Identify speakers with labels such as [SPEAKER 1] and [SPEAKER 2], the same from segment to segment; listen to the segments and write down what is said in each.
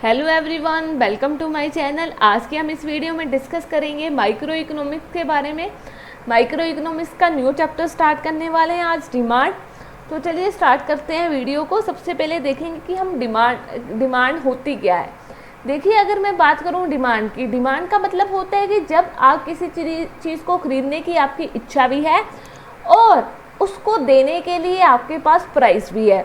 [SPEAKER 1] Hello everyone, welcome to my channel. आज के हम इस वीडियो में डिस्कस करेंगे माइक्रो इकोनॉमिक्स के बारे में। माइक्रो इकोनॉमिक्स का न्यू चैप्टर स्टार्ट करने वाले हैं आज, डिमांड। तो चलिए स्टार्ट करते हैं वीडियो को। सबसे पहले देखेंगे कि हम डिमांड होती क्या है। देखिए, अगर मैं बात करूं डिमांड की, डिमांड का मतलब होता है कि जब आप किसी चीज़ को खरीदने की आपकी इच्छा भी है और उसको देने के लिए आपके पास प्राइस भी है।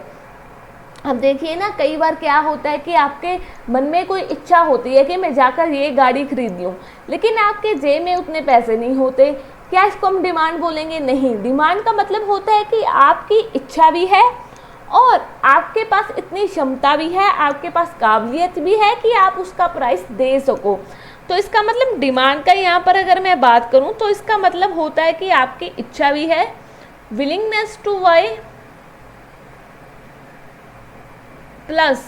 [SPEAKER 1] अब देखिए ना, कई बार क्या होता है कि आपके मन में कोई इच्छा होती है कि मैं जाकर ये गाड़ी खरीद लूँ, लेकिन आपके जेब में उतने पैसे नहीं होते। क्या इसको हम डिमांड बोलेंगे? नहीं। डिमांड का मतलब होता है कि आपकी इच्छा भी है और आपके पास इतनी क्षमता भी है, आपके पास काबिलियत भी है कि आप उसका प्राइस दे सको। तो इसका मतलब डिमांड का यहाँ पर अगर मैं बात करूँ तो इसका मतलब होता है कि आपकी इच्छा भी है, willingness to buy plus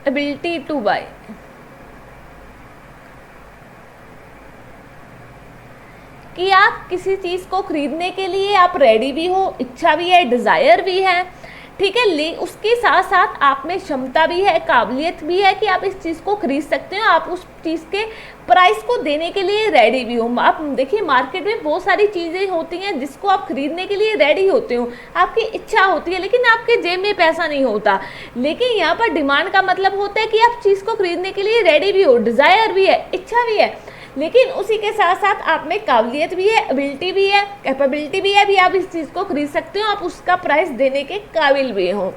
[SPEAKER 1] ability to buy. कि आप किसी चीज़ को खरीदने के लिए आप रेडी भी हो, इच्छा भी है, डिज़ायर भी है, ठीक है। ले उसके साथ साथ आप में क्षमता भी है, काबिलियत भी है कि आप इस चीज़ को खरीद सकते हो, आप उस चीज़ के प्राइस को देने के लिए रेडी भी हो। आप देखिए, मार्केट में बहुत सारी चीज़ें होती हैं जिसको आप खरीदने के लिए रेडी होते हो, आपकी इच्छा होती है, लेकिन आपके जेब में पैसा नहीं होता। लेकिन यहाँ पर डिमांड का मतलब होता है कि आप चीज़ को खरीदने के लिए रेडी भी हो, डिज़ायर भी है, इच्छा भी है, लेकिन उसी के साथ साथ आप में काबिलियत भी है, एबिलिटी भी है, कैपेबिलिटी भी है, भी आप इस चीज़ को खरीद सकते हो, आप उसका प्राइस देने के काबिल भी हो।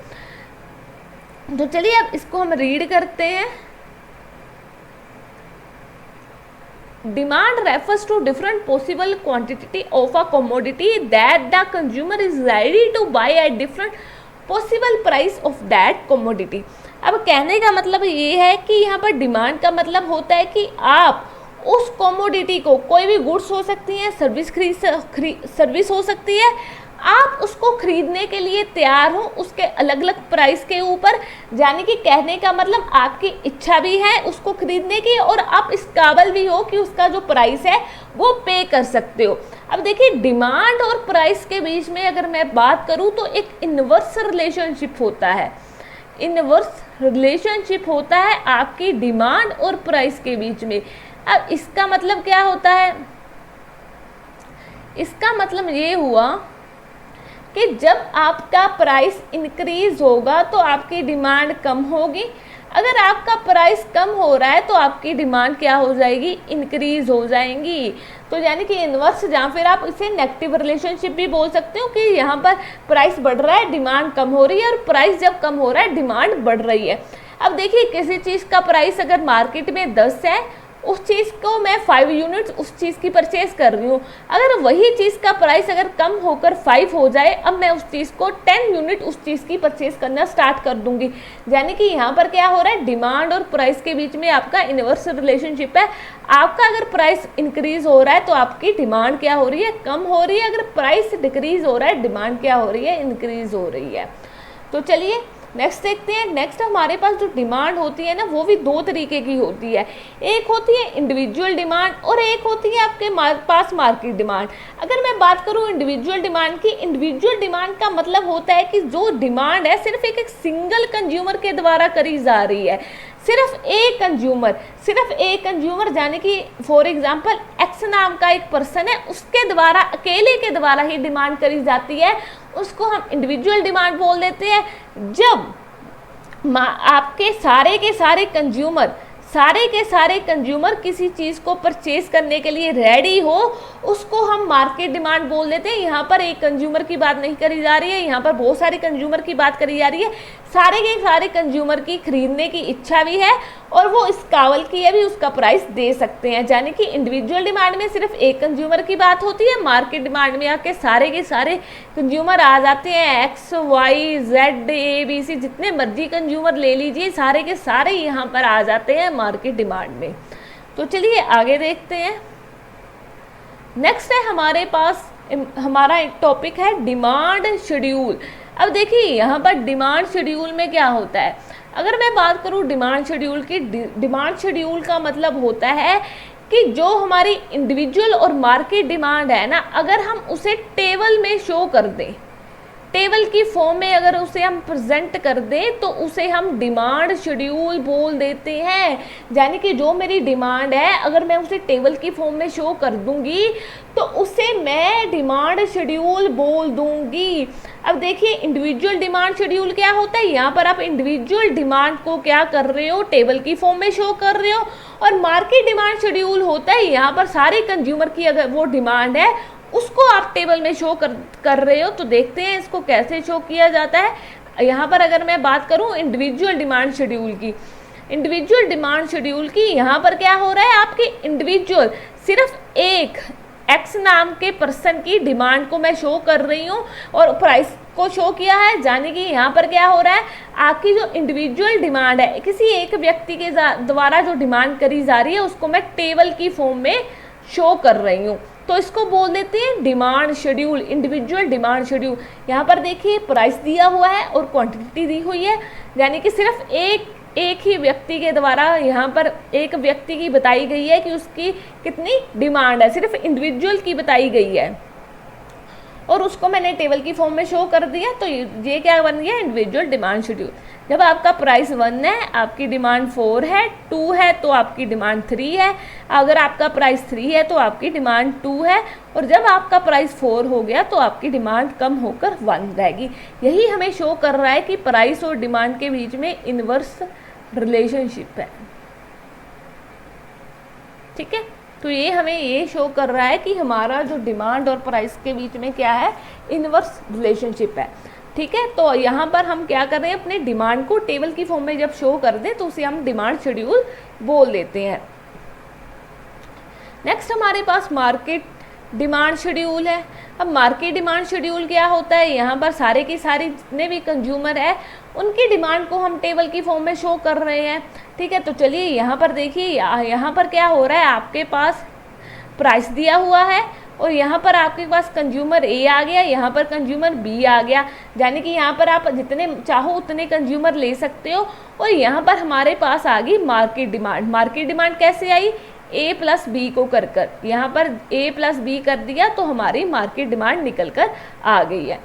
[SPEAKER 1] तो चलिए अब इसको हम रीड करते हैं। Demand refers to different possible quantity of a commodity that the consumer is ready to buy at different possible price of that commodity. अब कहने का मतलब ये है कि यहाँ पर डिमांड का मतलब होता है कि आप उस कमोडिटी को, कोई भी गुड्स हो सकती है, सर्विस हो सकती है, आप उसको खरीदने के लिए तैयार हो उसके अलग अलग प्राइस के ऊपर। यानी कि कहने का मतलब आपकी इच्छा भी है उसको खरीदने की और आप इस काबिल भी हो कि उसका जो प्राइस है वो पे कर सकते हो। अब देखिए, डिमांड और प्राइस के बीच में अगर मैं बात करूं तो एक इनवर्स रिलेशनशिप होता है। इनवर्स रिलेशनशिप होता है आपकी डिमांड और प्राइस के बीच में। अब इसका मतलब क्या होता है? इसका मतलब ये हुआ कि जब आपका प्राइस इंक्रीज होगा तो आपकी डिमांड कम होगी, अगर आपका प्राइस कम हो रहा है तो आपकी डिमांड क्या हो जाएगी? इंक्रीज हो जाएंगी। तो यानी कि इनवर्स, जहाँ फिर आप इसे नेगेटिव रिलेशनशिप भी बोल सकते हो कि यहाँ पर प्राइस बढ़ रहा है, डिमांड कम हो रही है, और प्राइस जब कम हो रहा है डिमांड बढ़ रही है। अब देखिए, किसी चीज़ का प्राइस अगर मार्केट में 10 है, उस चीज़ को मैं 5 यूनिट्स उस चीज़ की परचेज कर रही हूँ, अगर वही चीज़ का प्राइस अगर कम होकर 5 हो जाए, अब मैं उस चीज़ को 10 यूनिट उस चीज़ की परचेज करना स्टार्ट कर दूंगी। यानी कि यहाँ पर क्या हो रहा है? डिमांड और प्राइस के बीच में आपका इनवर्स रिलेशनशिप है। आपका अगर प्राइस इंक्रीज हो रहा है तो आपकी डिमांड क्या हो रही है? कम हो रही है। अगर प्राइस डिक्रीज हो रहा है, डिमांड क्या हो रही है? इंक्रीज हो रही है। तो चलिए नेक्स्ट देखते हैं। नेक्स्ट हमारे पास जो डिमांड होती है ना, वो भी दो तरीके की होती है। एक होती है इंडिविजुअल डिमांड और एक होती है आपके पास मार्केट डिमांड। अगर मैं बात करूँ इंडिविजुअल डिमांड की, इंडिविजुअल डिमांड का मतलब होता है कि जो डिमांड है सिर्फ एक सिंगल कंज्यूमर के द्वारा करी जा रही है। सिर्फ एक कंज्यूमर यानी कि फॉर एग्जांपल एक्स नाम का एक पर्सन है, उसके द्वारा, अकेले के द्वारा ही डिमांड करी जाती है, उसको हम इंडिविजुअल डिमांड बोल देते हैं। जब आपके सारे के सारे कंज्यूमर किसी चीज़ को परचेज करने के लिए रेडी हो, उसको हम मार्केट डिमांड बोल देते हैं। यहाँ पर एक कंज्यूमर की बात नहीं करी जा रही है, यहाँ पर बहुत सारे कंज्यूमर की बात करी जा रही है। सारे के सारे कंज्यूमर की खरीदने की इच्छा भी है और वो इस काबिल की है भी उसका प्राइस दे सकते हैं। यानी कि इंडिविजुअल डिमांड में सिर्फ एक कंज्यूमर की बात होती है, मार्केट डिमांड में आके सारे के सारे कंज्यूमर आ जाते हैं। एक्स, वाई, जेड, ए, बी, सी, जितने मर्जी कंज्यूमर ले लीजिए, सारे के सारे यहाँ पर आ जाते हैं मार्केट डिमांड में। तो चलिए आगे देखते हैं। नेक्स्ट है हमारे पास, हमारा एक टॉपिक है डिमांड शेड्यूल। अब देखिए, यहाँ पर डिमांड शेड्यूल में क्या होता है? अगर मैं बात करूँ डिमांड शेड्यूल की, डिमांड शेड्यूल का मतलब होता है कि जो हमारी इंडिविजुअल और मार्केट डिमांड है ना, अगर हम उसे टेबल में शो कर दें, टेबल की फॉर्म में अगर उसे हम प्रेजेंट कर दें तो उसे हम डिमांड शेड्यूल बोल देते हैं। यानी कि जो मेरी डिमांड है अगर मैं उसे टेबल की फॉर्म में शो कर दूंगी तो उसे मैं डिमांड शेड्यूल बोल दूंगी। अब देखिए इंडिविजुअल डिमांड शेड्यूल क्या होता है, यहाँ पर आप इंडिविजुअल डिमांड को क्या कर रहे हो, टेबल की फॉर्म में शो कर रहे हो। और मार्केट डिमांड शेड्यूल होता है यहाँ पर सारे कंज्यूमर की अगर वो डिमांड है उसको आप टेबल में शो कर रहे हो। तो देखते हैं इसको कैसे शो किया जाता है। यहाँ पर अगर मैं बात करूँ इंडिविजुअल डिमांड शेड्यूल की, इंडिविजुअल डिमांड शेड्यूल की यहाँ पर क्या हो रहा है, आपकी इंडिविजुअल सिर्फ एक एक्स नाम के पर्सन की डिमांड को मैं शो कर रही हूँ और प्राइस को शो किया है। यानी कि यहाँ पर क्या हो रहा है, आपकी जो इंडिविजुअल डिमांड है किसी एक व्यक्ति के द्वारा जो डिमांड करी जा रही है उसको मैं टेबल की फॉर्म में शो कर रही हूँ। तो इसको बोल देते हैं demand schedule, individual demand schedule. यहाँ पर देखिए प्राइस दिया हुआ है और क्वांटिटी दी हुई है, यानी कि सिर्फ एक ही व्यक्ति के द्वारा यहाँ पर एक व्यक्ति की बताई गई है कि उसकी कितनी डिमांड है, सिर्फ इंडिविजुअल की बताई गई है और उसको मैंने टेबल की फॉर्म में शो कर दिया। तो ये क्या बन गया, इंडिविजुअल डिमांड शेड्यूल। जब आपका प्राइस 1 है, आपकी डिमांड 4 है, 2 है तो आपकी डिमांड 3 है। अगर आपका प्राइस 3 है तो आपकी डिमांड 2 है और जब आपका प्राइस 4 हो गया तो आपकी डिमांड कम होकर 1 रहेगी। यही हमें शो कर रहा है कि प्राइस और डिमांड के बीच में इनवर्स रिलेशनशिप है। ठीक है, तो ये हमें ये शो कर रहा है कि हमारा जो डिमांड और प्राइस के बीच में क्या है, इनवर्स रिलेशनशिप है। ठीक है, तो यहाँ पर हम क्या कर रहे हैं, अपने डिमांड को टेबल की फॉर्म में जब शो कर दें तो उसे हम डिमांड शेड्यूल बोल देते हैं। नेक्स्ट हमारे पास मार्केट डिमांड शेड्यूल है। अब मार्केट डिमांड शेड्यूल क्या होता है, यहाँ पर सारे के सारे जितने भी कंज्यूमर है उनकी डिमांड को हम टेबल की फॉर्म में शो कर रहे हैं। ठीक है, तो चलिए यहाँ पर देखिए, यहाँ पर क्या हो रहा है, आपके पास प्राइस दिया हुआ है और यहाँ पर आपके पास कंज्यूमर ए आ गया, यहाँ पर कंज्यूमर बी आ गया। यानी कि यहाँ पर आप जितने चाहो उतने कंज्यूमर ले सकते हो। और यहाँ पर हमारे पास आ गई मार्केट डिमांड। मार्केट डिमांड कैसे आई, ए प्लस बी को कर यहाँ पर ए प्लस बी कर दिया तो हमारी मार्केट डिमांड निकल कर आ गई है।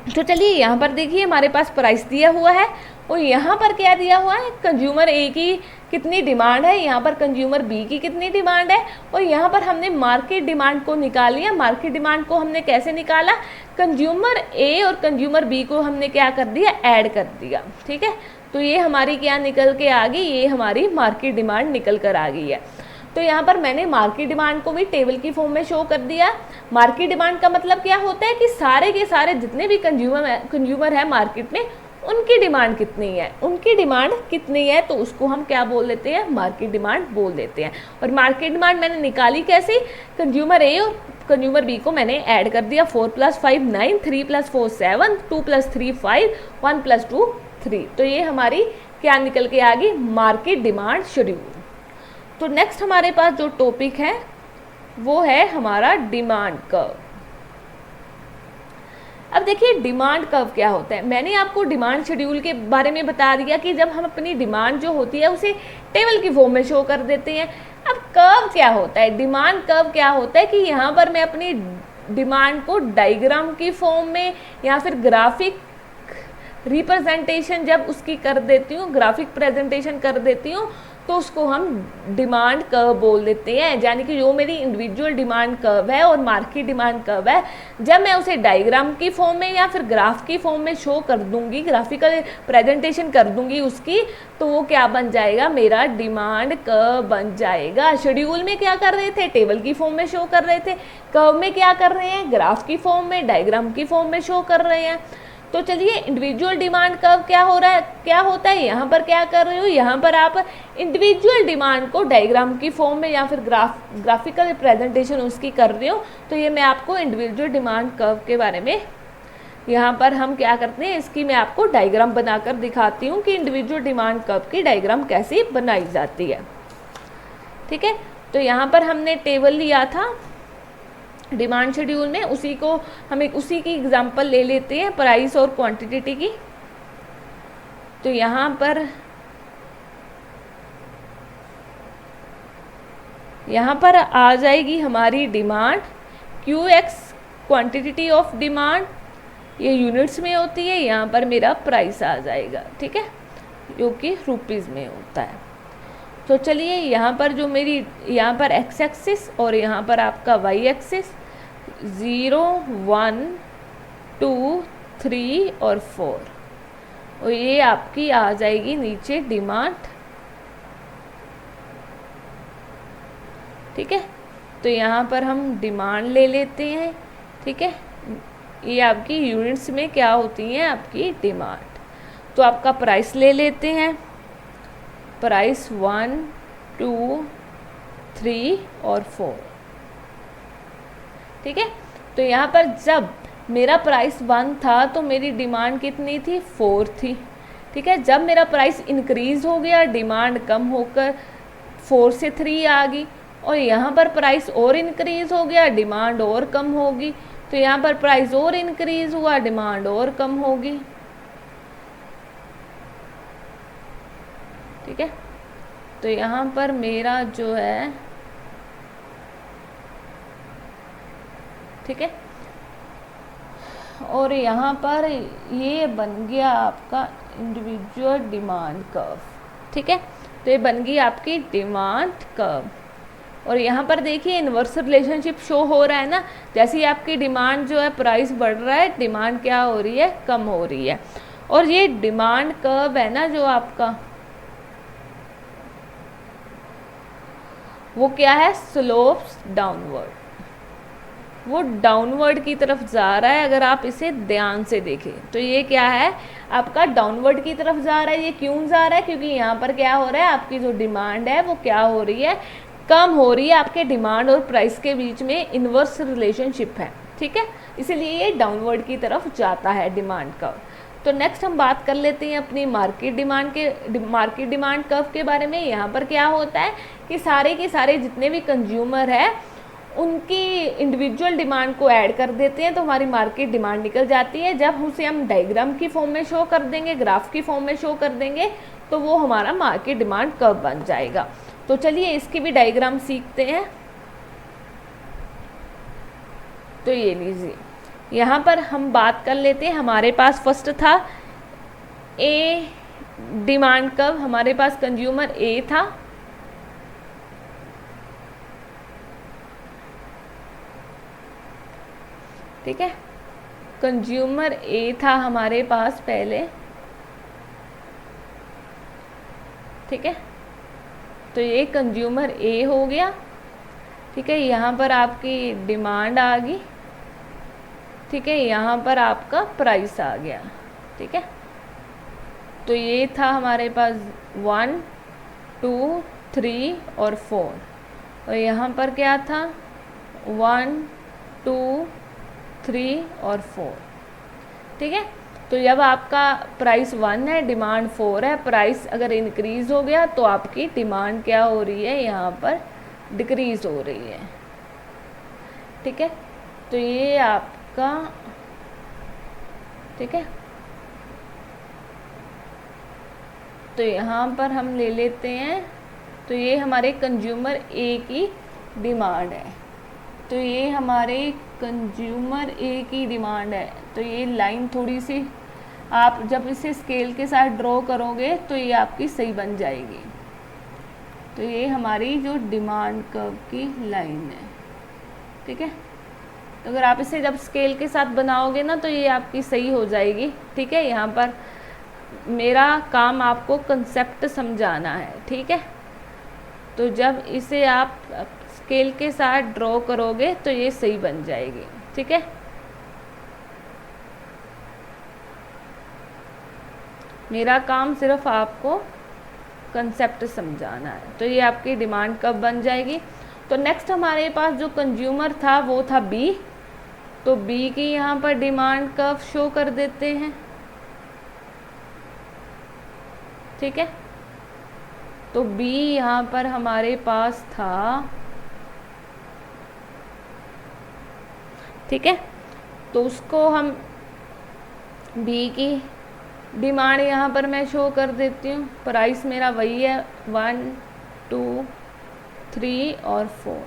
[SPEAKER 1] तो चलिए यहाँ पर देखिए हमारे पास प्राइस दिया हुआ है और यहाँ पर क्या दिया हुआ है, कंज्यूमर ए की कितनी डिमांड है, यहाँ पर कंज्यूमर बी की कितनी डिमांड है और यहाँ पर हमने मार्केट डिमांड को निकाल लिया। मार्केट डिमांड को हमने कैसे निकाला, कंज्यूमर ए और कंज्यूमर बी को हमने क्या कर दिया, ऐड कर दिया। ठीक है, तो ये हमारी क्या निकल के आ गई, ये हमारी मार्केट डिमांड निकल कर आ गई है। तो यहाँ पर मैंने मार्केट डिमांड को भी टेबल की फॉर्म में शो कर दिया। मार्केट डिमांड का मतलब क्या होता है कि सारे के सारे जितने भी कंज्यूमर है मार्केट में उनकी डिमांड कितनी है, उनकी डिमांड कितनी है तो उसको हम क्या बोल देते हैं, मार्केट डिमांड बोल देते हैं। और मार्केट डिमांड मैंने निकाली कैसे, कंज्यूमर ए और कंज्यूमर बी को मैंने ऐड कर दिया। 4 + 5 9, 3 + 4 7, 2 + 3 5, 1 + 2 3। तो ये हमारी क्या निकल के आ गई, मार्केट डिमांड शेड्यूल। तो नेक्स्ट हमारे पास जो टॉपिक है वो है हमारा डिमांड कर्व। अब देखिए डिमांड कर्व क्या होता है, मैंने आपको डिमांड शेड्यूल के बारे में बता दिया कि जब हम अपनी डिमांड जो होती है उसे टेबल की फॉर्म में शो कर देते हैं। अब कर्व क्या होता है, डिमांड कर्व क्या होता है कि यहाँ पर मैं अपनी डिमांड को डायग्राम की फॉर्म में या फिर ग्राफिक रिप्रेजेंटेशन जब उसकी कर देती हूँ, ग्राफिक प्रेजेंटेशन कर देती हूँ तो उसको हम डिमांड कर्व बोल देते हैं। यानी कि जो मेरी इंडिविजुअल डिमांड कर्व है और मार्केट डिमांड कर्व है, जब मैं उसे डायग्राम की फॉर्म में या फिर ग्राफ की फॉर्म में शो कर दूंगी, ग्राफिकल प्रेजेंटेशन कर दूंगी उसकी, तो वो क्या बन जाएगा, मेरा डिमांड कर्व बन जाएगा। शेड्यूल में क्या कर रहे थे, टेबल की फॉर्म में शो कर रहे थे, कर्व में क्या कर रहे हैं, ग्राफ की फॉर्म में, डायग्राम की फॉर्म में शो कर रहे हैं। तो चलिए इंडिविजुअल डिमांड कर्व क्या हो रहा है, क्या होता है, यहाँ पर क्या कर रहे हो, यहाँ पर आप इंडिविजुअल डिमांड को डायग्राम की फॉर्म में या फिर ग्राफिकल प्रेजेंटेशन उसकी कर रहे हो। तो ये मैं आपको इंडिविजुअल डिमांड कर्व के बारे में यहाँ पर हम क्या करते हैं, इसकी मैं आपको डायग्राम बनाकर दिखाती हूँ कि इंडिविजुअल डिमांड कर्व की डायग्राम कैसे बनाई जाती है। ठीक है, तो यहाँ पर हमने टेबल लिया था डिमांड शेड्यूल में, उसी को हम उसी की एग्जांपल ले लेते हैं, प्राइस और क्वांटिटी की। तो यहाँ पर आ जाएगी हमारी demand, QX quantity of demand, ये यूनिट्स में होती है, यहाँ पर मेरा प्राइस आ जाएगा, ठीक है, जो कि रुपीज़ में होता है। तो चलिए यहाँ पर जो मेरी यहाँ पर एक्स एक्सिस और यहाँ पर आपका वाई एक्सिस 0, 1, 2, 3 और 4, और ये आपकी आ जाएगी नीचे डिमांड, ठीक है। तो यहाँ पर हम डिमांड ले लेते हैं, ठीक है, ये आपकी यूनिट्स में क्या होती हैं, आपकी डिमांड। तो आपका प्राइस ले लेते हैं, प्राइस 1, 2, 3 और 4, ठीक है। तो यहाँ पर जब मेरा प्राइस 1 था तो मेरी डिमांड कितनी थी, 4 थी, ठीक है। जब मेरा प्राइस इंक्रीज हो गया, डिमांड कम होकर 4 से 3 आ गई, और यहाँ पर प्राइस और इंक्रीज हो गया, डिमांड और कम होगी, तो यहाँ पर प्राइस और इंक्रीज हुआ, डिमांड और कम होगी, ठीक है। तो यहाँ पर मेरा जो है, ठीक है, और यहाँ पर ये बन गया आपका इंडिविजुअल डिमांड कर्व, ठीक है। तो ये बन गई आपकी डिमांड कर्व, और यहाँ पर देखिए इन्वर्स रिलेशनशिप शो हो रहा है ना, जैसे ही आपकी डिमांड जो है, प्राइस बढ़ रहा है, डिमांड क्या हो रही है, कम हो रही है। और ये डिमांड कर्व है ना जो आपका, वो क्या है, स्लोप्स डाउनवर्ड, वो डाउनवर्ड की तरफ जा रहा है। अगर आप इसे ध्यान से देखें तो ये क्या है, आपका डाउनवर्ड की तरफ जा रहा है। ये क्यों जा रहा है, क्योंकि यहाँ पर क्या हो रहा है, आपकी जो डिमांड है वो क्या हो रही है, कम हो रही है। आपके डिमांड और प्राइस के बीच में इन्वर्स रिलेशनशिप है, ठीक है, इसलिए ये डाउनवर्ड की तरफ जाता है डिमांड कर्व। तो नेक्स्ट हम बात कर लेते हैं अपनी मार्केट डिमांड कर्व के बारे में। यहाँ पर क्या होता है कि सारे के सारे जितने भी कंज्यूमर है उनकी इंडिविजुअल डिमांड को ऐड कर देते हैं, तो हमारी मार्केट डिमांड निकल जाती है। जब उसे हम डायग्राम की फॉर्म में शो कर देंगे, ग्राफ की फॉर्म में शो कर देंगे, तो वो हमारा मार्केट डिमांड कर्व बन जाएगा। तो चलिए इसकी भी डायग्राम सीखते हैं। तो ये लीजिए, यहाँ पर हम बात कर लेते हैं। हमारे पास फर्स्ट था ए डिमांड कर्व, हमारे पास कंज्यूमर ए था, ठीक है, कंज्यूमर ए था हमारे पास पहले, ठीक है। तो ये कंज्यूमर ए हो गया, ठीक है। यहाँ पर आपकी डिमांड आ गई, ठीक है, यहाँ पर आपका प्राइस आ गया, ठीक है। तो ये था हमारे पास 1, 2, 3 और 4, और यहाँ पर क्या था 1, 2, 3 और 4, ठीक है। तो जब आपका प्राइस 1 है, डिमांड 4 है, प्राइस अगर इंक्रीज हो गया तो आपकी डिमांड क्या हो रही है, यहाँ पर डिक्रीज हो रही है, ठीक है। तो ये आपका, ठीक है, तो यहाँ पर हम ले लेते हैं, तो ये हमारे कंज्यूमर ए की डिमांड है, तो ये हमारे कंज्यूमर ए की डिमांड है। तो ये लाइन थोड़ी सी आप जब इसे स्केल के साथ ड्रॉ करोगे तो ये आपकी सही बन जाएगी। तो ये हमारी जो डिमांड कर्व की लाइन है, ठीक है। तो अगर आप इसे जब स्केल के साथ बनाओगे ना तो ये आपकी सही हो जाएगी, ठीक है। यहाँ पर मेरा काम आपको कंसेप्ट समझाना है, ठीक है। तो जब इसे आप स्केल के साथ ड्रॉ करोगे तो ये सही बन जाएगी, ठीक है। मेरा काम सिर्फ आपको कंसेप्ट समझाना है। तो ये आपकी डिमांड कब बन जाएगी। तो नेक्स्ट हमारे पास जो कंज्यूमर था वो था बी, तो बी की यहाँ पर डिमांड कब शो कर देते हैं, ठीक है। तो बी यहाँ पर हमारे पास था, ठीक है। तो उसको हम बी की डिमांड यहाँ पर मैं शो कर देती हूँ। प्राइस मेरा वही है 1, 2, 3 और 4,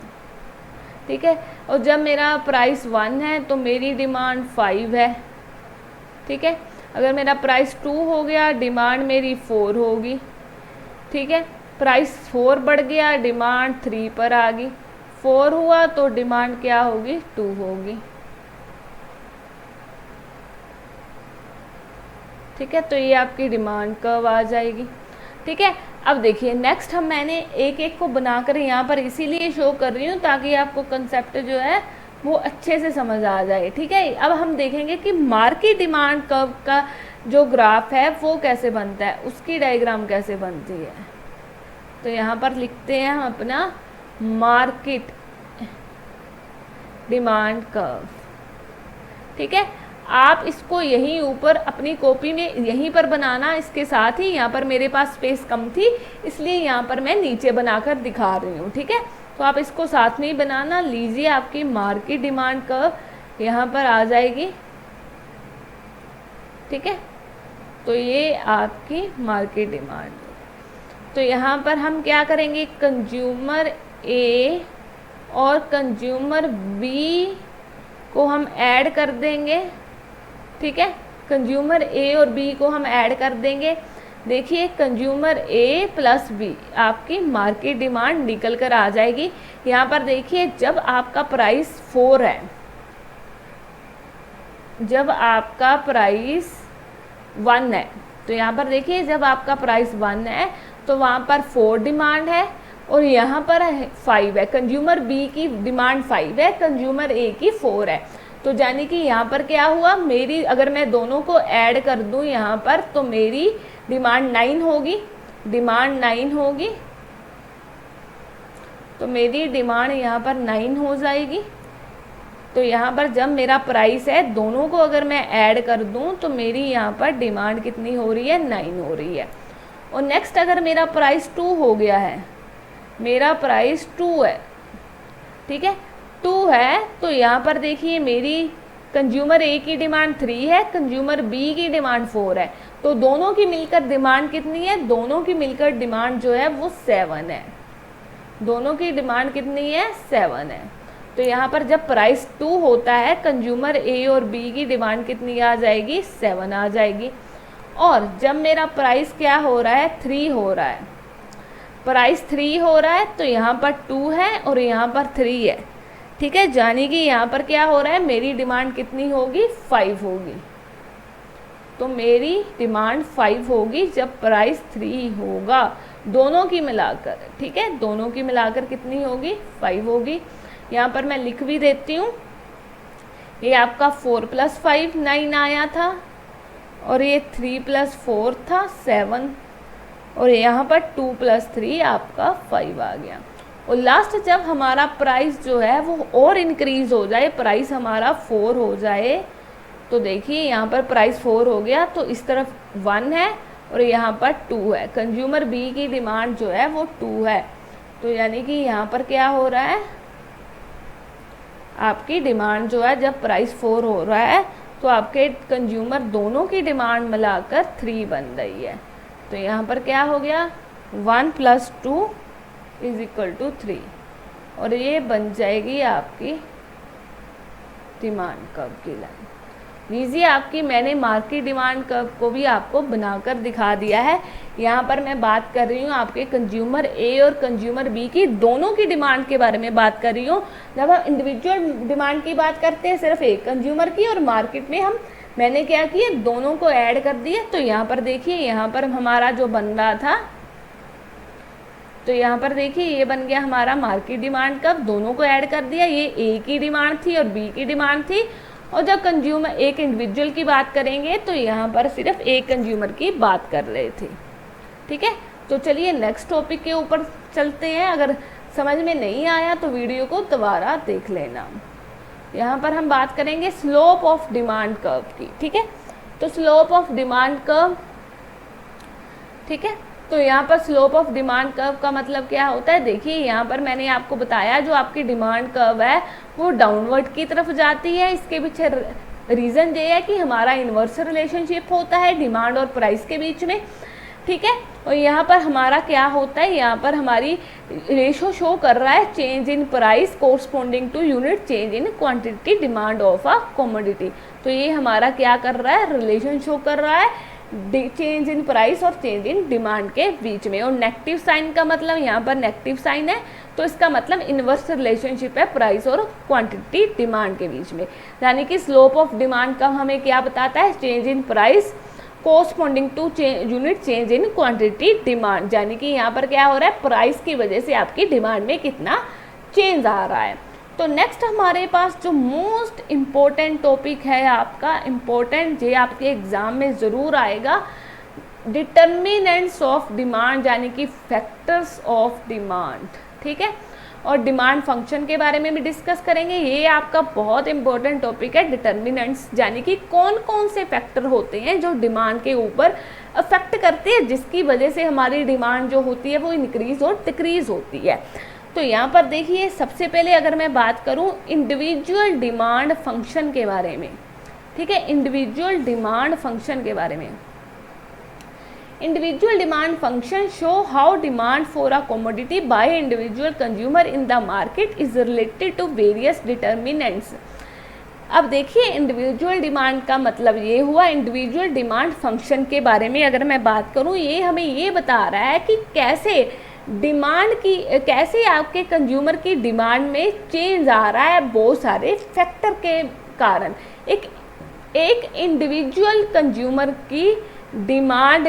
[SPEAKER 1] ठीक है। और जब मेरा प्राइस 1 है तो मेरी डिमांड 5 है, ठीक है। अगर मेरा प्राइस 2 हो गया, डिमांड मेरी 4 होगी, ठीक है। प्राइस 4 बढ़ गया, डिमांड 3 पर आ गई, 4 हुआ तो डिमांड क्या होगी, 2 होगी, ठीक है। तो ये आपकी डिमांड कर्व आ जाएगी, ठीक है। अब देखिए नेक्स्ट मैंने एक एक को बनाकर यहाँ पर इसीलिए शो कर रही हूँ ताकि आपको कंसेप्ट जो है वो अच्छे से समझ आ जाए, ठीक है। अब हम देखेंगे कि मार्केट डिमांड कर्व का जो ग्राफ है वो कैसे बनता है, उसकी डायग्राम कैसे बनती है। तो यहाँ पर लिखते हैं हम अपना मार्केट डिमांड कर्व, ठीक है। आप इसको यहीं ऊपर अपनी कॉपी में यहीं पर बनाना, इसके साथ ही यहाँ पर मेरे पास स्पेस कम थी इसलिए यहाँ पर मैं नीचे बनाकर दिखा रही हूँ, ठीक है। तो आप इसको साथ में ही बनाना। लीजिए आपकी मार्केट डिमांड कर्व यहाँ पर आ जाएगी, ठीक है। तो ये आपकी मार्केट डिमांड, तो यहाँ पर हम क्या करेंगे, कंज्यूमर ए और कंज्यूमर बी को हम ऐड कर देंगे, ठीक है। कंज्यूमर ए और बी को हम ऐड कर देंगे। देखिए कंज्यूमर ए प्लस बी आपकी मार्केट डिमांड निकल कर आ जाएगी। यहाँ पर देखिए जब आपका प्राइस 4 है, जब आपका प्राइस 1 है, तो यहाँ पर देखिए जब आपका प्राइस 1 है तो वहाँ पर 4 डिमांड है और यहाँ पर 5 है। कंज्यूमर बी की डिमांड 5 है, कंज्यूमर ए की 4 है। तो यानी कि यहाँ पर क्या हुआ, मेरी अगर मैं दोनों को ऐड कर दूँ यहाँ पर तो मेरी डिमांड 9 होगी, डिमांड 9 होगी, तो मेरी डिमांड यहाँ पर 9 हो जाएगी। तो यहाँ पर जब मेरा प्राइस है दोनों को अगर मैं ऐड कर दूँ तो मेरी यहाँ पर डिमांड कितनी हो रही है, 9 हो रही है। और नेक्स्ट अगर मेरा प्राइस 2 हो गया है, मेरा प्राइस 2 है, ठीक है, 2 है, तो यहाँ पर देखिए मेरी कंज्यूमर ए की डिमांड 3 है, कंज्यूमर बी की डिमांड 4 है, तो दोनों की मिलकर डिमांड कितनी है, दोनों की मिलकर डिमांड जो है वो 7 है, दोनों की डिमांड कितनी है, 7 है। तो यहाँ पर जब प्राइस 2 होता है कंज्यूमर ए और बी की डिमांड कितनी आ जाएगी, 7 आ जाएगी। और जब मेरा प्राइस क्या हो रहा है, 3 हो रहा है, प्राइस 3 हो रहा है तो यहाँ पर 2 है और यहाँ पर 3 है, ठीक है। यानी कि यहाँ पर क्या हो रहा है, मेरी डिमांड कितनी होगी, 5 होगी। तो मेरी डिमांड 5 होगी जब प्राइस 3 होगा, दोनों की मिलाकर, ठीक है, दोनों की मिलाकर कितनी होगी, 5 होगी। यहाँ पर मैं लिख भी देती हूँ, ये आपका 4 + 5 9 आया था और ये 3 + 4 था 7 और यहाँ पर 2 + 3 आपका 5 आ गया। और लास्ट जब हमारा प्राइस जो है वो और इंक्रीज़ हो जाए, प्राइस हमारा 4 हो जाए, तो देखिए यहाँ पर प्राइस 4 हो गया तो इस तरफ 1 है और यहाँ पर 2 है, कंज्यूमर बी की डिमांड जो है वो 2 है। तो यानी कि यहाँ पर क्या हो रहा है, आपकी डिमांड जो है जब प्राइस 4 हो रहा है तो आपके कंज्यूमर दोनों की डिमांड मिलाकर 3 बन रही है। तो यहाँ पर क्या हो गया, 1 + 2 = 3 और ये बन जाएगी आपकी डिमांड कर्व की लाइन। लीजिए आपकी मैंने मार्केट डिमांड कर्व को भी आपको बनाकर दिखा दिया है। यहाँ पर मैं बात कर रही हूँ आपके कंज्यूमर ए और कंज्यूमर बी की, दोनों की डिमांड के बारे में बात कर रही हूँ। जब हम इंडिविजुअल डिमांड की बात करते हैं सिर्फ एक कंज्यूमर की, और मार्केट में मैंने क्या किया, दोनों को ऐड कर दिया। तो यहाँ पर देखिए यहाँ पर हमारा जो बन रहा था, तो यहाँ पर देखिए ये बन गया हमारा मार्केट डिमांड कर्व, दोनों को ऐड कर दिया। ये ए की डिमांड थी और बी की डिमांड थी, और जब कंज्यूमर एक इंडिविजुअल की बात करेंगे तो यहाँ पर सिर्फ एक कंज्यूमर की बात कर रहे थे, ठीक है। तो चलिए नेक्स्ट टॉपिक के ऊपर चलते हैं। अगर समझ में नहीं आया तो वीडियो को दोबारा देख लेना। यहाँ पर हम बात करेंगे स्लोप ऑफ डिमांड कर्व की, ठीक है। तो स्लोप ऑफ डिमांड कर्व, ठीक है, तो यहाँ पर स्लोप ऑफ डिमांड कर्व का मतलब क्या होता है, देखिए यहाँ पर मैंने आपको बताया जो आपकी डिमांड कर्व है वो डाउनवर्ड की तरफ जाती है। इसके पीछे रीज़न ये है कि हमारा इन्वर्स रिलेशनशिप होता है डिमांड और प्राइस के बीच में, ठीक है। और यहाँ पर हमारा क्या होता है, यहाँ पर हमारी रेशो शो कर रहा है change in price corresponding to unit change in quantity demand of a commodity. तो ये हमारा क्या कर रहा है, रिलेशन शो कर रहा है चेंज इन प्राइस और चेंज इन डिमांड के बीच में। और नेगेटिव साइन का मतलब, यहाँ पर नेगेटिव साइन है तो इसका मतलब इनवर्स रिलेशनशिप है प्राइस और क्वांटिटी डिमांड के बीच में। यानी कि स्लोप ऑफ डिमांड का हमें क्या बताता है, change in price corresponding to unit change in quantity demand. यानी कि यहाँ पर क्या हो रहा है, प्राइस की वजह से आपकी डिमांड में कितना चेंज आ रहा है। तो नेक्स्ट हमारे पास जो मोस्ट इम्पोर्टेंट टॉपिक है आपका, इम्पोर्टेंट ये आपके एग्जाम में ज़रूर आएगा, डिटर्मिनेंट्स ऑफ डिमांड यानी कि फैक्टर्स ऑफ डिमांड। ठीक है, और डिमांड फंक्शन के बारे में भी डिस्कस करेंगे। ये आपका बहुत इंपॉर्टेंट टॉपिक है, डिटर्मिनेंट्स यानी कि कौन कौन से फैक्टर होते हैं जो डिमांड के ऊपर अफेक्ट करते हैं, जिसकी वजह से हमारी डिमांड जो होती है वो इंक्रीज और डिक्रीज होती है। तो यहाँ पर देखिए, सबसे पहले अगर मैं बात करूँ इंडिविजुअल डिमांड फंक्शन के बारे में, ठीक है, इंडिविजुअल डिमांड फंक्शन के बारे में। Individual demand function show how demand for a commodity by individual consumer in the market is related to various determinants. अब देखिए, इंडिविजुअल डिमांड का मतलब ये हुआ, इंडिविजुअल डिमांड फंक्शन के बारे में अगर मैं बात करूँ, ये हमें ये बता रहा है कि कैसे आपके कंज्यूमर की डिमांड में चेंज आ रहा है बहुत सारे फैक्टर के कारण। एक इंडिविजुअल कंज्यूमर की डिमांड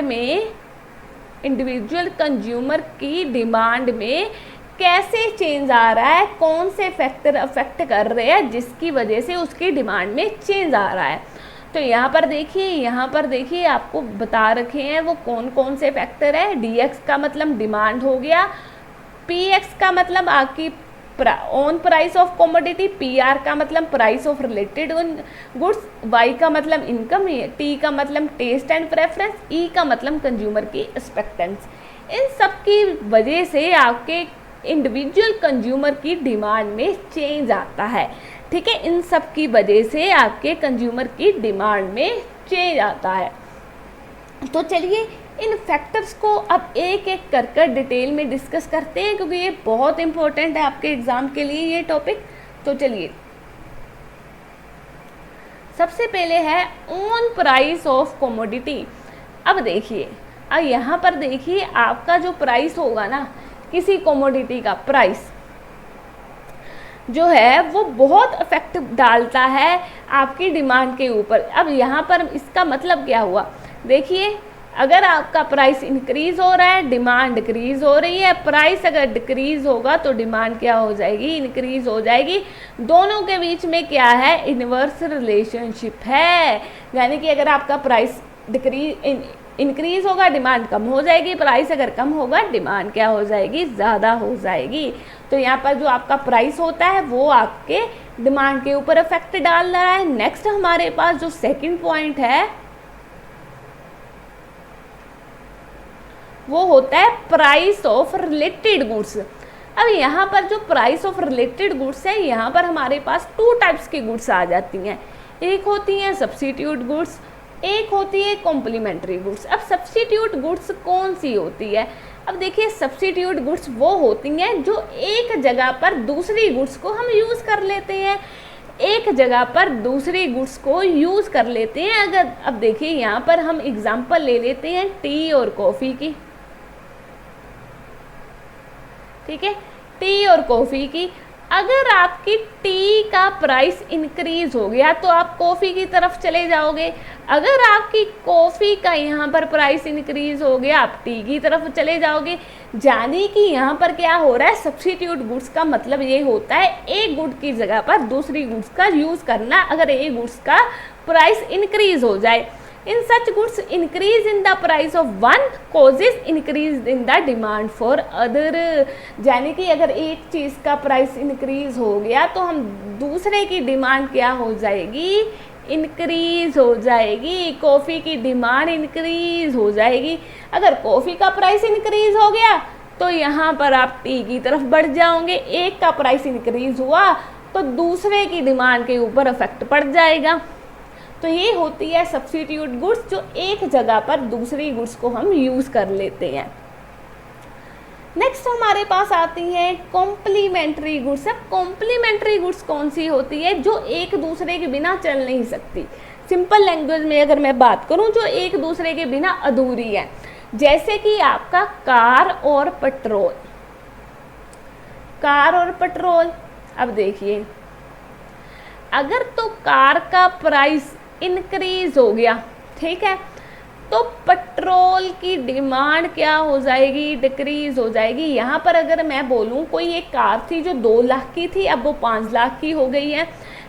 [SPEAKER 1] में कैसे चेंज आ रहा है, कौन से फैक्टर अफेक्ट कर रहे हैं जिसकी वजह से उसकी डिमांड में चेंज आ रहा है। तो यहाँ पर देखिए आपको बता रखे हैं वो कौन कौन से फैक्टर है। DX का मतलब डिमांड हो गया, PX का मतलब आपकी on price of commodity, PR का मतलब price of related goods, Y का मतलब इनकम, T का मतलब टेस्ट एंड प्रेफरेंस, E का मतलब कंज्यूमर की एक्सपेक्टेंस। इन सब की वजह से आपके इंडिविजुअल कंज्यूमर की डिमांड में चेंज आता है। ठीक है, इन सब की वजह से आपके कंज्यूमर की डिमांड में चेंज आता है। तो चलिए इन फैक्टर्स को अब एक एक कर डिटेल में डिस्कस करते हैं, क्योंकि ये बहुत इंपॉर्टेंट है आपके एग्जाम के लिए ये टॉपिक। तो चलिए, सबसे पहले है ऑन प्राइस ऑफ कमोडिटी। अब देखिए, अब यहाँ पर देखिए आपका जो प्राइस होगा ना, किसी कमोडिटी का प्राइस जो है वो बहुत इफेक्ट डालता है आपकी डिमांड के ऊपर। अब यहाँ पर इसका मतलब क्या हुआ, देखिए अगर आपका प्राइस इंक्रीज हो रहा है, डिमांड डिक्रीज हो रही है। प्राइस अगर डिक्रीज होगा तो डिमांड क्या हो जाएगी, इंक्रीज हो जाएगी। दोनों के बीच में क्या है, इनवर्स रिलेशनशिप है। यानी कि अगर आपका प्राइस इंक्रीज होगा, डिमांड कम हो जाएगी, प्राइस अगर कम होगा, डिमांड क्या हो जाएगी, ज़्यादा हो जाएगी। तो यहाँ पर जो आपका प्राइस होता है वो आपके डिमांड के ऊपर इफेक्ट डाल रहा है। नेक्स्ट हमारे पास जो सेकंड पॉइंट है वो होता है प्राइस ऑफ रिलेटेड गुड्स। अब यहाँ पर जो प्राइस ऑफ रिलेटेड गुड्स है, यहाँ पर हमारे पास 2 टाइप्स की गुड्स आ जाती हैं। एक होती हैं सब्स्टिट्यूट गुड्स, एक होती है कॉम्प्लीमेंट्री गुड्स। अब सब्स्टिट्यूट गुड्स कौन सी होती है, अब देखिए सब्स्टिट्यूट गुड्स वो होती हैं जो एक जगह पर दूसरी गुड्स को हम यूज़ कर लेते हैं, एक जगह पर दूसरी गुड्स को यूज़ कर लेते हैं। अगर अब देखिए यहाँ पर हम एग्जांपल ले लेते हैं टी और कॉफ़ी की, ठीक है, टी और कॉफ़ी की। अगर आपकी टी का प्राइस इंक्रीज हो गया तो आप कॉफ़ी की तरफ चले जाओगे। अगर आपकी कॉफ़ी का यहाँ पर प्राइस इंक्रीज हो गया, आप टी की तरफ चले जाओगे। यानी कि यहाँ पर क्या हो रहा है, सब्स्टिट्यूट गुड्स का मतलब ये होता है एक गुड की जगह पर दूसरी गुड्स का यूज़ करना, अगर एक गुड्स का प्राइस इंक्रीज हो जाए। In such goods increase in the price of one causes increase in the demand for other. यानी कि अगर एक चीज़ का प्राइस इंक्रीज हो गया तो हम दूसरे की डिमांड क्या हो जाएगी, इंक्रीज हो जाएगी। कॉफ़ी की डिमांड इंक्रीज हो जाएगी। अगर कॉफ़ी का प्राइस इंक्रीज हो गया तो यहाँ पर आप टी की तरफ बढ़ जाओगे। एक का प्राइस इंक्रीज हुआ तो दूसरे की डिमांड के ऊपर इफेक्ट पड़ जाएगा। तो ये होती है सब्स्टिट्यूट गुड्स, जो एक जगह पर दूसरी गुड्स को हम यूज़ कर लेते हैं। नेक्स्ट हमारे पास आती है कॉम्प्लीमेंट्री गुड्स। अब कॉम्प्लीमेंट्री गुड्स कौन सी होती है? जो एक दूसरे के बिना चल नहीं सकती। सिंपल लैंग्वेज में अगर मैं बात करूं, जो एक दूसरे के बिना अधूरी है, जैसे कि आपका कार और पेट्रोल। कार और पेट्रोल, अब देखिए, अगर तो कार का प्राइस इंक्रीज हो गया, ठीक है, तो पेट्रोल की डिमांड क्या हो जाएगी? डिक्रीज हो जाएगी। यहाँ पर अगर मैं बोलूँ कोई एक कार थी जो 2 लाख की थी, अब वो 5 लाख की हो गई है।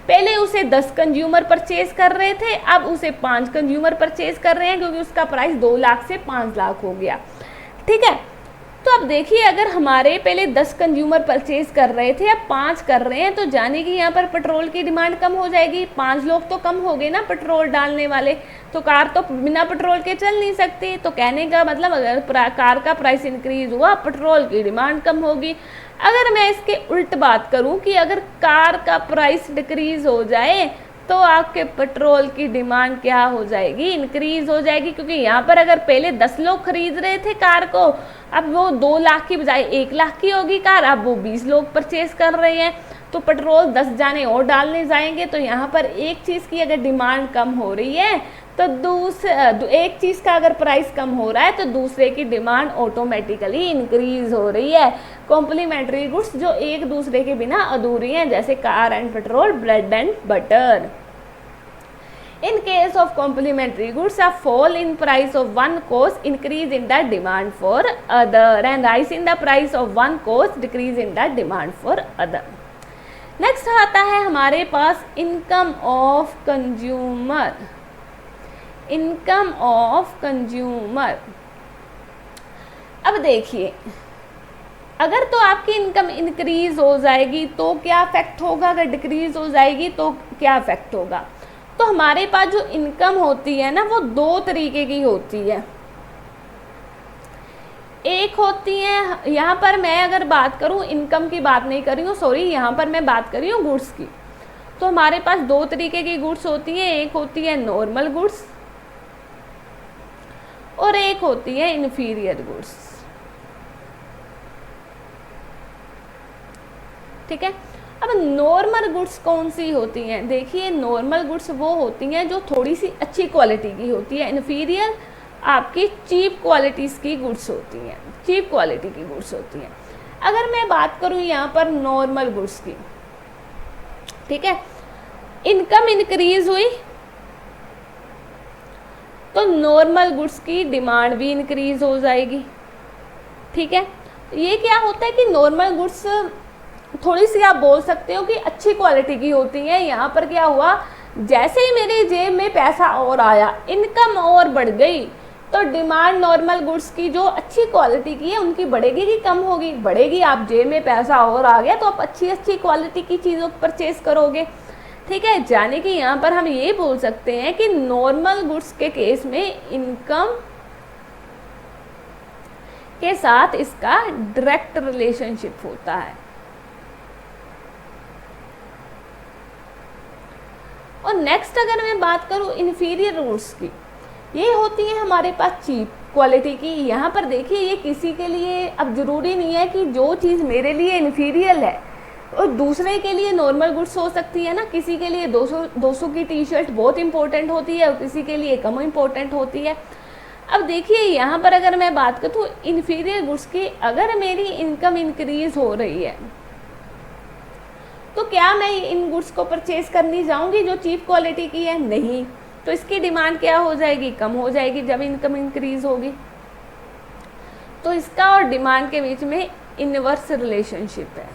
[SPEAKER 1] पहले उसे 10 कंज्यूमर परचेज कर रहे थे, अब उसे 5 कंज्यूमर परचेज कर रहे हैं, क्योंकि उसका प्राइस 2 लाख से 5 लाख हो गया, ठीक है। तो अब देखिए, अगर हमारे पहले 10 कंज्यूमर परचेज कर रहे थे, अब 5 कर रहे हैं, तो जाने कि यहाँ पर पेट्रोल की डिमांड कम हो जाएगी। 5 लोग तो कम हो गए ना पेट्रोल डालने वाले, तो कार तो बिना पेट्रोल के चल नहीं सकती। तो कहने का मतलब, अगर कार का प्राइस इंक्रीज हुआ, पेट्रोल की डिमांड कम होगी। अगर मैं इसके उल्ट बात करूं कि अगर कार का प्राइस डिक्रीज हो जाए, तो आपके पेट्रोल की डिमांड क्या हो जाएगी? इंक्रीज हो जाएगी। क्योंकि यहाँ पर अगर पहले 10 लोग खरीद रहे थे कार को, अब वो 2 लाख की बजाय 1 लाख की होगी कार, अब वो 20 लोग परचेज कर रहे हैं, तो पेट्रोल 10 जाने और डालने जाएंगे। तो यहाँ पर एक चीज़ की अगर डिमांड कम हो रही है, तो एक चीज़ का अगर प्राइस कम हो रहा है, तो दूसरे की डिमांड ऑटोमेटिकली इंक्रीज हो रही है। कॉम्प्लीमेंट्री गुड्स जो एक दूसरे के बिना अधूरी हैं, जैसे car and petrol, bread and butter. In case of complementary goods, a fall in price of one cost increase in the demand for other, and rise in the price of one cost decrease in the demand for other. Next आता है हमारे पास income of consumer. Income of consumer. अब देखिए, अगर तो आपकी income increase हो जाएगी तो क्या इफेक्ट होगा, अगर डिक्रीज हो जाएगी तो क्या इफेक्ट होगा? तो हमारे पास जो इनकम होती है ना, वो 2 तरीके की होती है। एक होती है, यहाँ पर मैं अगर बात करूँ, इनकम की बात नहीं कर रही हूँ, सॉरी, यहाँ पर मैं बात कर रही हूँ गुड्स की। तो हमारे पास 2 तरीके की गुड्स होती हैं। एक होती है नॉर्मल गुड्स और एक होती है इन्फीरियर गुड्स, ठीक है। अब नॉर्मल गुड्स कौन सी होती हैं? देखिए, नॉर्मल गुड्स वो होती हैं जो थोड़ी सी अच्छी क्वालिटी की होती है। इन्फीरियर आपकी चीप क्वालिटीज़ की गुड्स होती हैं, चीप क्वालिटी की गुड्स होती हैं। अगर मैं बात करूँ यहाँ पर नॉर्मल गुड्स की, ठीक है, इनकम इंक्रीज हुई तो नॉर्मल गुड्स की डिमांड भी इंक्रीज हो जाएगी, ठीक है। ये क्या होता है कि नॉर्मल गुड्स थोड़ी सी आप बोल सकते हो कि अच्छी क्वालिटी की होती हैं। यहाँ पर क्या हुआ, जैसे ही मेरे जेब में पैसा और आया, इनकम और बढ़ गई, तो डिमांड नॉर्मल गुड्स की जो अच्छी क्वालिटी की है उनकी बढ़ेगी कि कम होगी? बढ़ेगी। आप जेब में पैसा और आ गया तो आप अच्छी क्वालिटी की चीज़ों को परचेज करोगे, ठीक है। यानी कि यहाँ पर हम ये बोल सकते हैं कि नॉर्मल गुड्स के केस में इनकम के साथ इसका डायरेक्ट रिलेशनशिप होता है। और नेक्स्ट अगर मैं बात करूँ इन्फीरियर गुड्स की, ये होती है हमारे पास चीप क्वालिटी की। यहाँ पर देखिए, ये किसी के लिए अब ज़रूरी नहीं है कि जो चीज़ मेरे लिए इन्फीरियर है और दूसरे के लिए नॉर्मल गुड्स हो सकती है ना। किसी के लिए 200 की टी शर्ट बहुत इंपॉर्टेंट होती है और किसी के लिए कम इंपॉर्टेंट होती है। अब देखिए, यहाँ पर अगर मैं बात करूँ इन्फीरियर गुड्स की, अगर मेरी इनकम इंक्रीज हो रही है तो क्या मैं इन गुड्स को परचेज करनी जाऊंगी जो चीप क्वालिटी की है? नहीं। तो इसकी डिमांड क्या हो जाएगी? कम हो जाएगी जब इनकम इंक्रीज होगी। तो इसका और डिमांड के बीच में इनवर्स रिलेशनशिप है,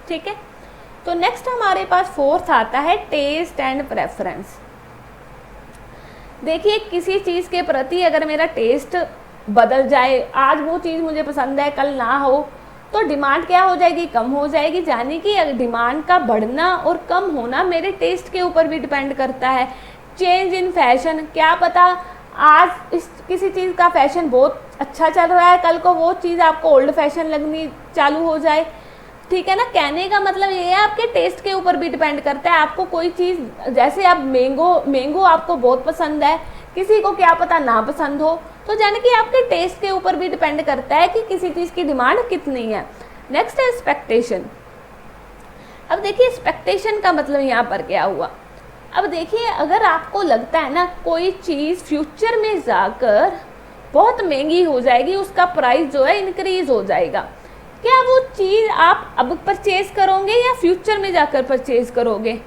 [SPEAKER 1] ठीक है। तो नेक्स्ट हमारे पास फोर्थ आता है टेस्ट एंड प्रेफरेंस। देखिए, किसी चीज़ के प्रति अगर मेरा टेस्ट बदल जाए, आज वो चीज़ मुझे पसंद है कल ना हो, तो डिमांड क्या हो जाएगी? कम हो जाएगी। यानी कि डिमांड का बढ़ना और कम होना मेरे टेस्ट के ऊपर भी डिपेंड करता है। चेंज इन फैशन, क्या पता आज किसी चीज़ का फैशन बहुत अच्छा चल रहा है, कल को वो चीज़ आपको ओल्ड फैशन लगनी चालू हो जाए, ठीक है ना। कहने का मतलब ये है, आपके टेस्ट के ऊपर भी डिपेंड करता है। आपको कोई चीज़, जैसे आप मैंगो आपको बहुत पसंद है, किसी को क्या पता ना पसंद हो, तो यानी कि आपके टेस्ट के ऊपर भी डिपेंड करता है कि किसी चीज़ की डिमांड कितनी है। नेक्स्ट है एक्सपेक्टेशन। अब देखिए एक्सपेक्टेशन का मतलब यहाँ पर क्या हुआ। अब देखिए अगर आपको लगता है ना कोई चीज़ फ्यूचर में जाकर बहुत महंगी हो जाएगी, उसका प्राइस जो है इंक्रीज हो जाएगा, क्या वो चीज़ आप अब परचेज करोगे या फ्यूचर में जाकर परचेज करोगे?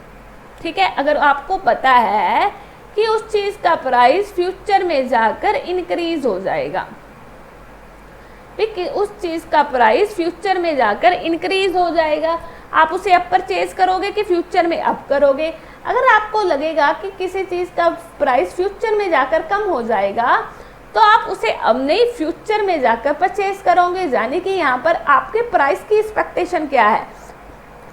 [SPEAKER 1] ठीक है, अगर आपको पता है कि उस चीज़ का प्राइस फ्यूचर में जाकर इंक्रीज हो जाएगा, उस चीज़ का प्राइस फ्यूचर में जाकर इंक्रीज हो जाएगा, आप उसे अब परचेज करोगे कि फ्यूचर में अब करोगे? अगर आपको लगेगा कि किसी चीज़ का प्राइस फ्यूचर में जाकर कम हो जाएगा तो आप उसे अब नहीं फ्यूचर में जाकर परचेज करोगे। यानी कि यहाँ पर आपके प्राइस की एक्सपेक्टेशन क्या है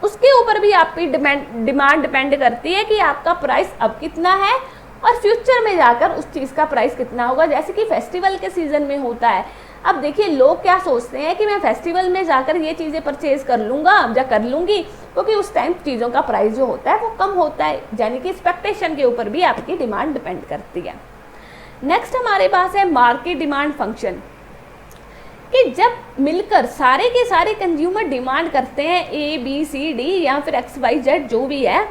[SPEAKER 1] उसके ऊपर भी आपकी डिमांड डिपेंड करती है कि आपका प्राइस अब कितना है और फ्यूचर में जाकर उस चीज़ का प्राइस कितना होगा। जैसे कि फेस्टिवल के सीज़न में होता है, अब देखिए लोग क्या सोचते हैं कि मैं फेस्टिवल में जाकर ये चीज़ें परचेज कर लूँगा या कर लूँगी, क्योंकि उस टाइम चीज़ों का प्राइस जो होता है वो कम होता है। यानी कि एक्सपेक्टेशन के ऊपर भी आपकी डिमांड डिपेंड करती है। नेक्स्ट हमारे पास है मार्केट डिमांड फंक्शन, कि जब मिलकर सारे के सारे कंज्यूमर डिमांड करते हैं A B C D या फिर XYZ जो भी है,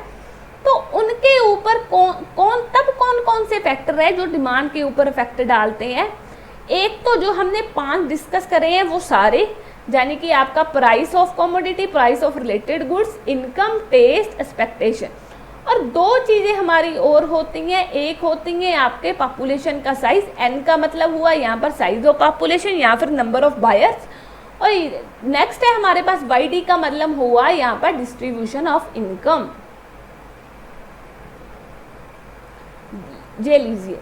[SPEAKER 1] तो उनके ऊपर कौन कौन से फैक्टर है जो डिमांड के ऊपर इफेक्ट डालते हैं। एक तो जो हमने 5 डिस्कस करे हैं वो सारे, यानी कि आपका price of commodity, price of related goods, income, taste, expectation. और 2 चीज़ें हमारी और होती हैं, एक होती हैं आपके पॉपुलेशन का साइज, एन का मतलब हुआ यहाँ पर साइज ऑफ पॉपुलेशन या फिर नंबर ऑफ बायर्स, और नेक्स्ट है हमारे पास वाई डी का मतलब हुआ यहाँ पर डिस्ट्रीब्यूशन ऑफ इनकम। ये लीजिए,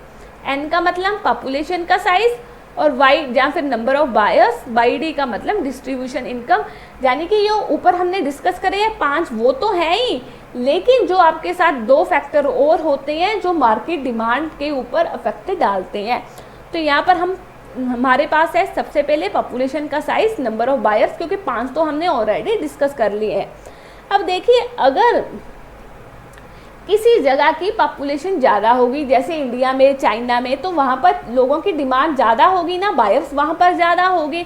[SPEAKER 1] एन का मतलब पॉपुलेशन का साइज और वाई या फिर number of buyers, Y D का मतलब डिस्ट्रीब्यूशन इनकम। यानी कि ये ऊपर हमने डिस्कस करे हैं 5 वो तो है ही, लेकिन जो आपके साथ 2 फैक्टर और होते हैं जो मार्केट डिमांड के ऊपर इफेक्ट डालते हैं। तो यहाँ पर हमारे पास है सबसे पहले पॉपुलेशन का साइज, नंबर ऑफ बायर्स, क्योंकि 5 तो हमने ऑलरेडी डिस्कस कर लिए हैं। अब देखिए अगर किसी जगह की पॉपुलेशन ज़्यादा होगी, जैसे इंडिया में, चाइना में, तो वहाँ पर लोगों की डिमांड ज़्यादा होगी ना, बायर्स वहाँ पर ज़्यादा होगी।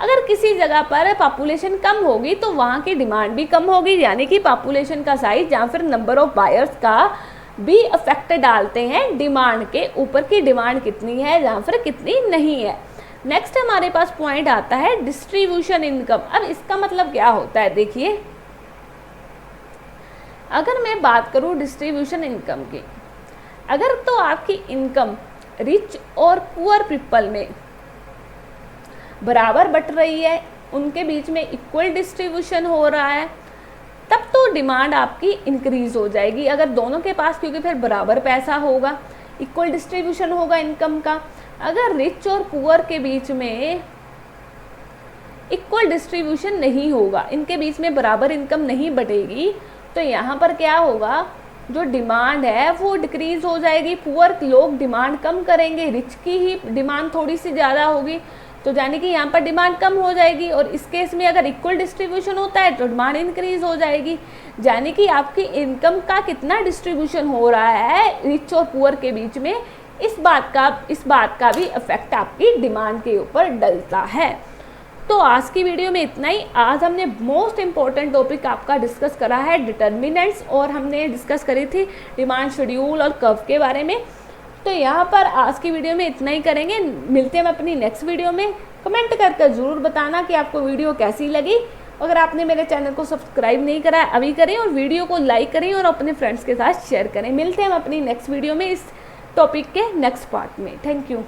[SPEAKER 1] अगर किसी जगह पर पॉपुलेशन कम होगी तो वहाँ की डिमांड भी कम होगी। यानी कि पॉपुलेशन का साइज या फिर नंबर ऑफ बायर्स का भी इफेक्ट डालते हैं डिमांड के ऊपर की डिमांड कितनी है या फिर कितनी नहीं है। नेक्स्ट हमारे पास पॉइंट आता है डिस्ट्रीब्यूशन इनकम। अब इसका मतलब क्या होता है, देखिए अगर मैं बात करूं डिस्ट्रीब्यूशन इनकम की, अगर तो आपकी इनकम रिच और पुअर पीपल में बराबर बट रही है, उनके बीच में इक्वल डिस्ट्रीब्यूशन हो रहा है, तब तो डिमांड आपकी इंक्रीज हो जाएगी। अगर दोनों के पास, क्योंकि फिर बराबर पैसा होगा, इक्वल डिस्ट्रीब्यूशन होगा इनकम का। अगर रिच और पुअर के बीच में इक्वल डिस्ट्रीब्यूशन नहीं होगा, इनके बीच में बराबर इनकम नहीं बढ़ेगी, तो यहाँ पर क्या होगा, जो डिमांड है वो डिक्रीज हो जाएगी। पुअर लोग डिमांड कम करेंगे, रिच की ही डिमांड थोड़ी सी ज़्यादा होगी, तो यानी कि यहाँ पर डिमांड कम हो जाएगी। और इस केस में अगर इक्वल डिस्ट्रीब्यूशन होता है तो डिमांड इंक्रीज हो जाएगी। यानी कि आपकी इनकम का कितना डिस्ट्रीब्यूशन हो रहा है रिच और पुअर के बीच में, इस बात का भी इफेक्ट आपकी डिमांड के ऊपर डलता है। तो आज की वीडियो में इतना ही। आज हमने मोस्ट इम्पॉर्टेंट टॉपिक आपका डिस्कस करा है डिटर्मिनेंट्स, और हमने डिस्कस करी थी डिमांड शेड्यूल और कर्व के बारे में। तो यहाँ पर आज की वीडियो में इतना ही करेंगे। मिलते हैं अपनी नेक्स्ट वीडियो में। कमेंट करके ज़रूर बताना कि आपको वीडियो कैसी लगी। अगर आपने मेरे चैनल को सब्सक्राइब नहीं करा है अभी करें, और वीडियो को लाइक करें और अपने फ्रेंड्स के साथ शेयर करें। मिलते हैं हम अपनी नेक्स्ट वीडियो में इस टॉपिक के नेक्स्ट पार्ट में। Thank you.